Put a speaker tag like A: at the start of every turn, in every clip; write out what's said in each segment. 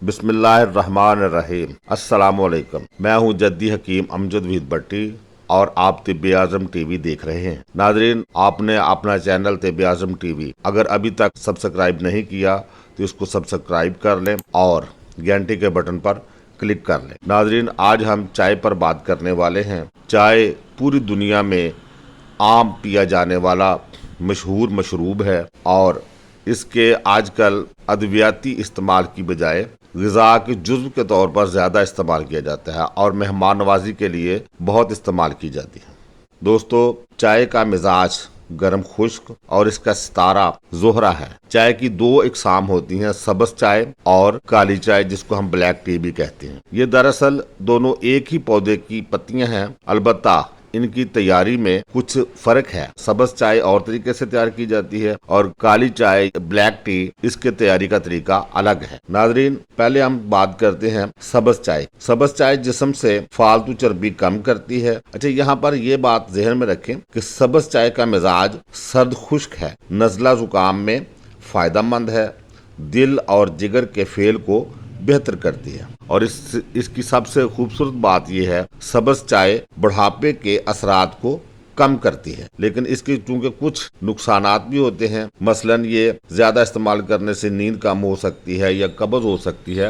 A: बिस्मिल्लाहिर्रहमानिर्रहीम। अस्सलामुअलैकुम। मैं हूं जद्दी हकीम अमजद वहीद भट्टी और आप तिब्बे आजम टीवी देख रहे हैं। नाजरीन, आपने अपना चैनल तिब्बे आजम टीवी अगर अभी तक सब्सक्राइब नहीं किया तो इसको सब्सक्राइब कर लें और घंटी के बटन पर क्लिक कर लें। नाजरीन, आज हम चाय पर बात करने वाले हैं। चाय पूरी दुनिया में आम पिया जाने वाला मशहूर मशरूब है और इसके आजकल अद्वियाती इस्तेमाल की बजाय ग़िज़ा के जुज़्व के तौर पर ज़्यादा इस्तेमाल किया जाता है और मेहमान नवाजी के लिए बहुत इस्तेमाल की जाती है। दोस्तों, चाय का मिजाज गर्म खुश्क और इसका सितारा ज़ोहरा है। चाय की दो इकसाम होती हैं, सब्ज़ चाय और काली चाय, जिसको हम ब्लैक टी भी कहते हैं। ये दरअसल दोनों एक ही पौधे की पत्तियां हैं, अलबत्ता इनकी तैयारी में कुछ फर्क है। सब्ज़ चाय और तरीके से तैयार की जाती है और काली चाय ब्लैक टी इसके तैयारी का तरीका अलग है। नाजरीन, पहले हम बात करते हैं सब्ज़ चाय। सब्ज़ चाय जिस्म से फालतू चर्बी कम करती है। अच्छा, यहाँ पर ये बात ज़हन में रखें कि सब्ज़ चाय का मिजाज सर्द खुश्क है, नज़ला जुकाम में फायदेमंद है, दिल और जिगर के फेल को बेहतर करती है और इसकी सबसे खूबसूरत बात यह है, सब्ज़ चाय बुढ़ापे के असरात को कम करती है। लेकिन इसके चूंकि कुछ नुकसानात भी होते हैं, मसलन ये ज्यादा इस्तेमाल करने से नींद कम हो सकती है या कब्ज़ हो सकती है,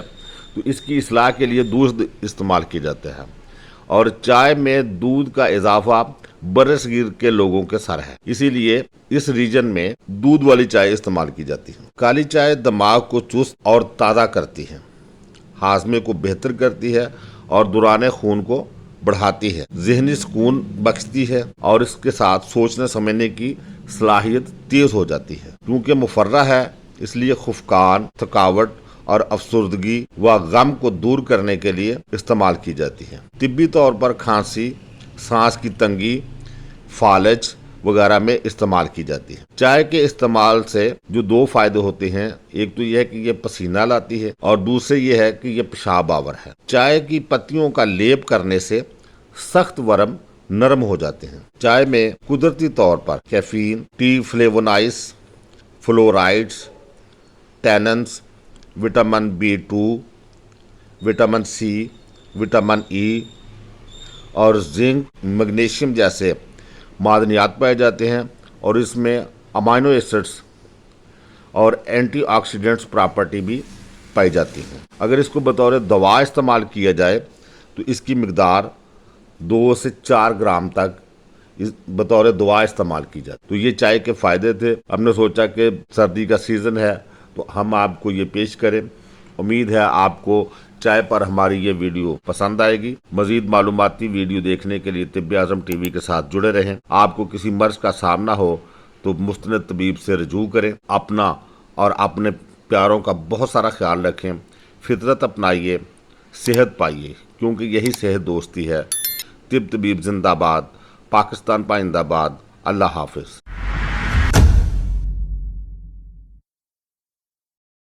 A: तो इसकी इस्लाह के लिए दूध इस्तेमाल किया जाता है और चाय में दूध का इजाफा बरसगीर के लोगों के सर है, इसीलिए इस रीजन में दूध वाली चाय इस्तेमाल की जाती है। काली चाय दिमाग को चुस्त और ताज़ा करती है, हाजमे को बेहतर करती है और दौरान खून को बढ़ाती है, ज़हनी सुकून बख्शती है और इसके साथ सोचने समझने की सलाहियत तेज हो जाती है। क्योंकि मुफर्रा है, इसलिए खुफकान, थकावट और अफसरदगी व गम को दूर करने के लिए इस्तेमाल की जाती है। तिब्बी तौर पर खांसी, सांस की तंगी, फालज वगैरह में इस्तेमाल की जाती है। चाय के इस्तेमाल से जो दो फायदे होते हैं, एक तो यह है कि ये पसीना लाती है और दूसरे ये है कि ये पेशाब आवर है। चाय की पत्तियों का लेप करने से सख्त वर्म नरम हो जाते हैं। चाय में कुदरती तौर पर caffeine, tea flavonoids, fluorides, tannins, vitamin B2, vitamin C, vitamin E और जिंक, मैग्नीशियम जैसे मादनियात पाए जाते हैं और इसमें अमाइनो एसिड्स और एंटीऑक्सीडेंट्स प्रॉपर्टी भी पाई जाती हैं। अगर इसको बतौर दवा इस्तेमाल किया जाए तो इसकी मिकदार 2 से 4 ग्राम तक बतौर दवा इस्तेमाल की जाती। तो ये चाय के फ़ायदे थे। हमने सोचा कि सर्दी का सीज़न है तो हम आपको ये पेश करें। उम्मीद है आपको चाय पर हमारी ये वीडियो पसंद आएगी। मजीद मालूमाती वीडियो देखने के लिए तिब्बे आजम टीवी के साथ जुड़े रहें। आपको किसी मर्ज का सामना हो तो मुस्तनद तबीब से रजू करें। अपना और अपने प्यारों का बहुत सारा ख्याल रखें। फितरत अपनाइए, सेहत पाइए, क्योंकि यही सेहत दोस्ती है। तिब तबीब जिंदाबाद, पाकिस्तान पाइंदाबाद। अल्लाह हाफिज।